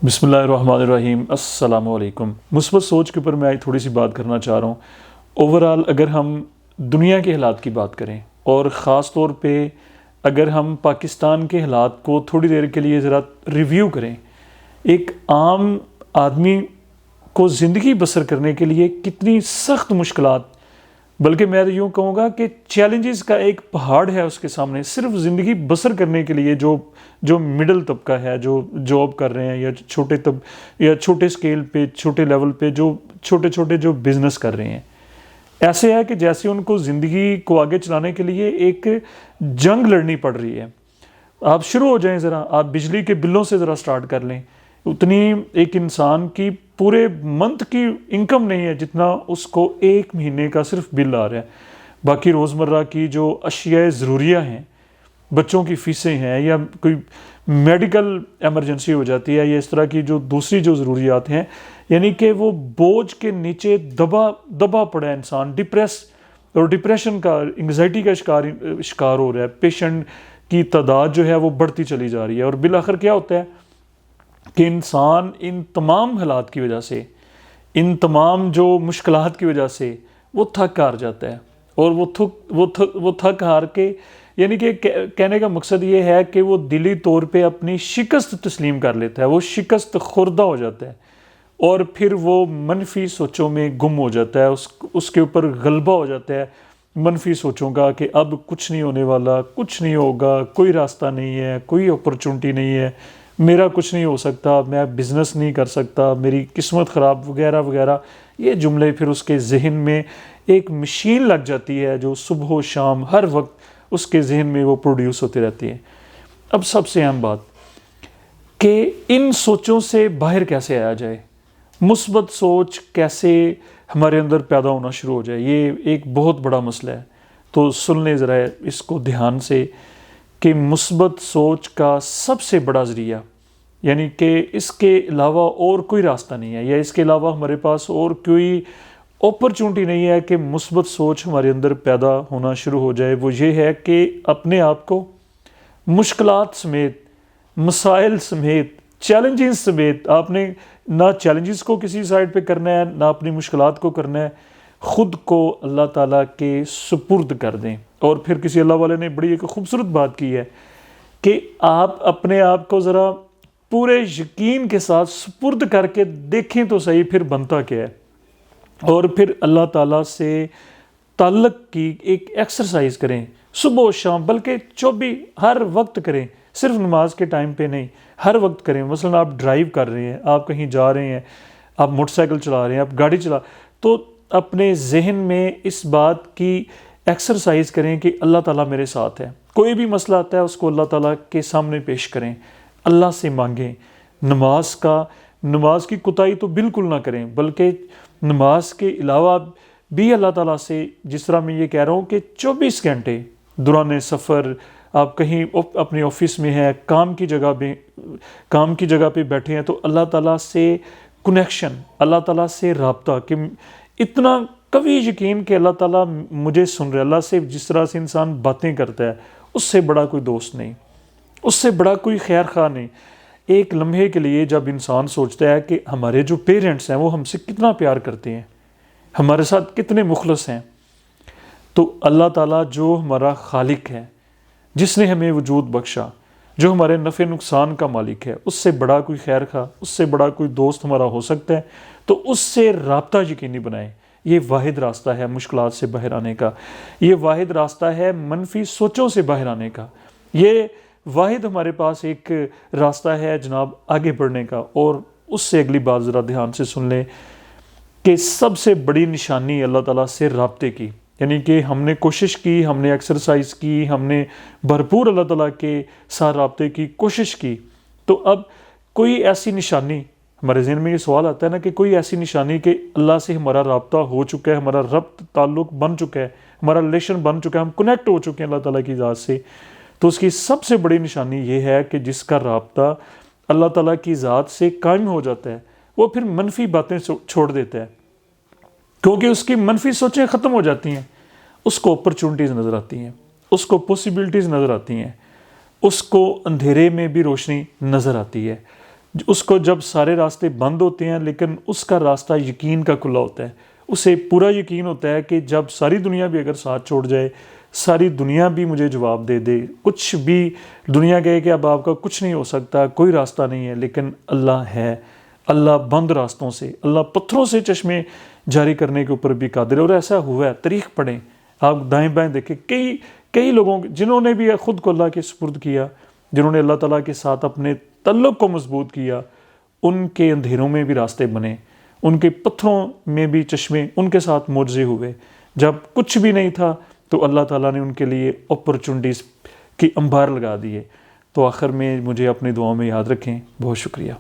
بسم اللہ الرحمن الرحیم۔ السلام علیکم۔ مثبت سوچ کے اوپر میں آج تھوڑی سی بات کرنا چاہ رہا ہوں۔ اوورآل اگر ہم دنیا کے حالات کی بات کریں اور خاص طور پہ اگر ہم پاکستان کے حالات کو تھوڑی دیر کے لیے ذرا ریویو کریں، ایک عام آدمی کو زندگی بسر کرنے کے لیے کتنی سخت مشکلات، بلکہ میں یوں کہوں گا کہ چیلنجز کا ایک پہاڑ ہے اس کے سامنے، صرف زندگی بسر کرنے کے لیے جو مڈل طبقہ ہے، جو جاب کر رہے ہیں یا چھوٹے سکیل پہ، چھوٹے لیول پہ جو چھوٹے جو بزنس کر رہے ہیں، ایسے ہے کہ جیسے ان کو زندگی کو آگے چلانے کے لیے ایک جنگ لڑنی پڑ رہی ہے۔ آپ شروع ہو جائیں، ذرا آپ بجلی کے بلوں سے ذرا سٹارٹ کر لیں، اتنی ایک انسان کی پورے منتھ کی انکم نہیں ہے جتنا اس کو ایک مہینے کا صرف بل آ رہا ہے۔ باقی روزمرہ کی جو اشیاء ضروریہ ہیں، بچوں کی فیسیں ہیں، یا کوئی میڈیکل ایمرجنسی ہو جاتی ہے، یا اس طرح کی جو دوسری جو ضروریات ہیں، یعنی کہ وہ بوجھ کے نیچے دبا پڑا ہے انسان، ڈپریشن کا، انگزائٹی کا شکار ہو رہا ہے۔ پیشنٹ کی تعداد جو ہے وہ بڑھتی چلی جا رہی ہے، اور بالآخر کیا ہوتا ہے کہ انسان ان تمام حالات کی وجہ سے، ان تمام جو مشکلات کی وجہ سے وہ تھک ہار جاتا ہے، اور وہ تھک ہار کے، یعنی کہ کہنے کا مقصد یہ ہے کہ وہ دلی طور پہ اپنی شکست تسلیم کر لیتا ہے، وہ شکست خوردہ ہو جاتا ہے، اور پھر وہ منفی سوچوں میں گم ہو جاتا ہے، اس کے اوپر غلبہ ہو جاتا ہے منفی سوچوں کا کہ اب کچھ نہیں ہونے والا، کچھ نہیں ہوگا، کوئی راستہ نہیں ہے، کوئی اپرچونٹی نہیں ہے، میرا کچھ نہیں ہو سکتا، میں بزنس نہیں کر سکتا، میری قسمت خراب، وغیرہ وغیرہ۔ یہ جملے پھر اس کے ذہن میں ایک مشین لگ جاتی ہے جو صبح و شام ہر وقت اس کے ذہن میں وہ پروڈیوس ہوتی رہتی ہے۔ اب سب سے اہم بات کہ ان سوچوں سے باہر کیسے آیا جائے، مثبت سوچ کیسے ہمارے اندر پیدا ہونا شروع ہو جائے، یہ ایک بہت بڑا مسئلہ ہے۔ تو سن لیں ذرا اس کو دھیان سے کہ مثبت سوچ کا سب سے بڑا ذریعہ، یعنی کہ اس کے علاوہ اور کوئی راستہ نہیں ہے، یا اس کے علاوہ ہمارے پاس اور کوئی اپرچونٹی نہیں ہے کہ مثبت سوچ ہمارے اندر پیدا ہونا شروع ہو جائے، وہ یہ ہے کہ اپنے آپ کو مشکلات سمیت، مسائل سمیت، چیلنجز سمیت، آپ نے نہ چیلنجز کو کسی سائڈ پہ کرنا ہے، نہ اپنی مشکلات کو کرنا ہے، خود کو اللہ تعالیٰ کے سپرد کر دیں۔ اور پھر کسی اللہ والے نے بڑی ایک خوبصورت بات کی ہے کہ آپ اپنے آپ کو ذرا پورے یقین کے ساتھ سپرد کر کے دیکھیں تو صحیح پھر بنتا کیا ہے، اور پھر اللہ تعالیٰ سے تعلق کی ایک ایکسرسائز کریں، صبح و شام، بلکہ 24 ہر وقت کریں، صرف نماز کے ٹائم پہ نہیں، ہر وقت کریں۔ مثلا آپ ڈرائیو کر رہے ہیں، آپ کہیں جا رہے ہیں، آپ موٹر سائیکل چلا رہے ہیں، آپ گاڑی تو اپنے ذہن میں اس بات کی ایکسرسائز کریں کہ اللہ تعالیٰ میرے ساتھ ہے۔ کوئی بھی مسئلہ آتا ہے اس کو اللہ تعالیٰ کے سامنے پیش کریں، اللہ سے مانگیں۔ نماز کی کوتاہی تو بالکل نہ کریں، بلکہ نماز کے علاوہ بھی اللہ تعالیٰ سے، جس طرح میں یہ کہہ رہا ہوں کہ 24 گھنٹے دوران سفر، آپ کہیں اپنے آفس میں ہیں، کام کی جگہ پہ بیٹھے ہیں، تو اللہ تعالیٰ سے کنیکشن، اللہ تعالیٰ سے رابطہ، کہ اتنا قوی یقین کہ اللہ تعالیٰ مجھے سن رہا ہے۔ اللہ سے جس طرح سے انسان باتیں کرتا ہے، اس سے بڑا کوئی دوست نہیں، اس سے بڑا کوئی خیر خواہ نہیں۔ ایک لمحے کے لیے جب انسان سوچتا ہے کہ ہمارے جو پیرنٹس ہیں وہ ہم سے کتنا پیار کرتے ہیں، ہمارے ساتھ کتنے مخلص ہیں، تو اللہ تعالیٰ جو ہمارا خالق ہے، جس نے ہمیں وجود بخشا، جو ہمارے نفع نقصان کا مالک ہے، اس سے بڑا کوئی خیر خواہ، اس سے بڑا کوئی دوست ہمارا ہو سکتا ہے؟ تو اس سے رابطہ یقینی بنائیں۔ یہ واحد راستہ ہے مشکلات سے باہر آنے کا، یہ واحد راستہ ہے منفی سوچوں سے باہر آنے کا، یہ واحد ہمارے پاس ایک راستہ ہے جناب آگے بڑھنے کا۔ اور اس سے اگلی بات ذرا دھیان سے سن لیں کہ سب سے بڑی نشانی اللہ تعالیٰ سے رابطے کی، یعنی کہ ہم نے کوشش کی، ہم نے ایکسرسائز کی، ہم نے بھرپور اللہ تعالیٰ کے ساتھ رابطے کی کوشش کی، تو اب کوئی ایسی نشانی، ہمارے ذہن میں یہ سوال آتا ہے نا کہ کوئی ایسی نشانی کہ اللہ سے ہمارا رابطہ ہو چکا ہے، ہمارا ربط تعلق بن چکا ہے، ہمارا ریلیشن بن چکا ہے، ہم کنیکٹ ہو چکے ہیں اللہ تعالیٰ کی ذات سے، تو اس کی سب سے بڑی نشانی یہ ہے کہ جس کا رابطہ اللہ تعالیٰ کی ذات سے قائم ہو جاتا ہے، وہ پھر منفی باتیں چھوڑ دیتا ہے، کیونکہ اس کی منفی سوچیں ختم ہو جاتی ہیں، اس کو اپرچونٹیز نظر آتی ہیں، اس کو پاسبلٹیز نظر آتی ہیں، اس کو اندھیرے میں بھی روشنی نظر آتی ہے۔ اس کو جب سارے راستے بند ہوتے ہیں لیکن اس کا راستہ یقین کا کھلا ہوتا ہے، اسے پورا یقین ہوتا ہے کہ جب ساری دنیا بھی اگر ساتھ چھوڑ جائے، ساری دنیا بھی مجھے جواب دے دے، کچھ بھی دنیا کہے کہ اب آپ کا کچھ نہیں ہو سکتا، کوئی راستہ نہیں ہے، لیکن اللہ ہے، اللہ بند راستوں سے، اللہ پتھروں سے چشمے جاری کرنے کے اوپر بھی قادر ہے۔ اور ایسا ہوا ہے، تاریخ پڑھیں، آپ دائیں بائیں دیکھیں، کئی لوگوں جنہوں نے بھی خود کو اللہ کے سپرد کیا، جنہوں نے اللہ تعالیٰ کے ساتھ اپنے تعلق کو مضبوط کیا، ان کے اندھیروں میں بھی راستے بنے، ان کے پتھروں میں بھی چشمے، ان کے ساتھ معجزے ہوئے۔ جب کچھ بھی نہیں تھا تو اللہ تعالیٰ نے ان کے لیے اپرچونٹیز کی انبار لگا دیے۔ تو آخر میں مجھے اپنی دعاؤں میں یاد رکھیں۔ بہت شکریہ۔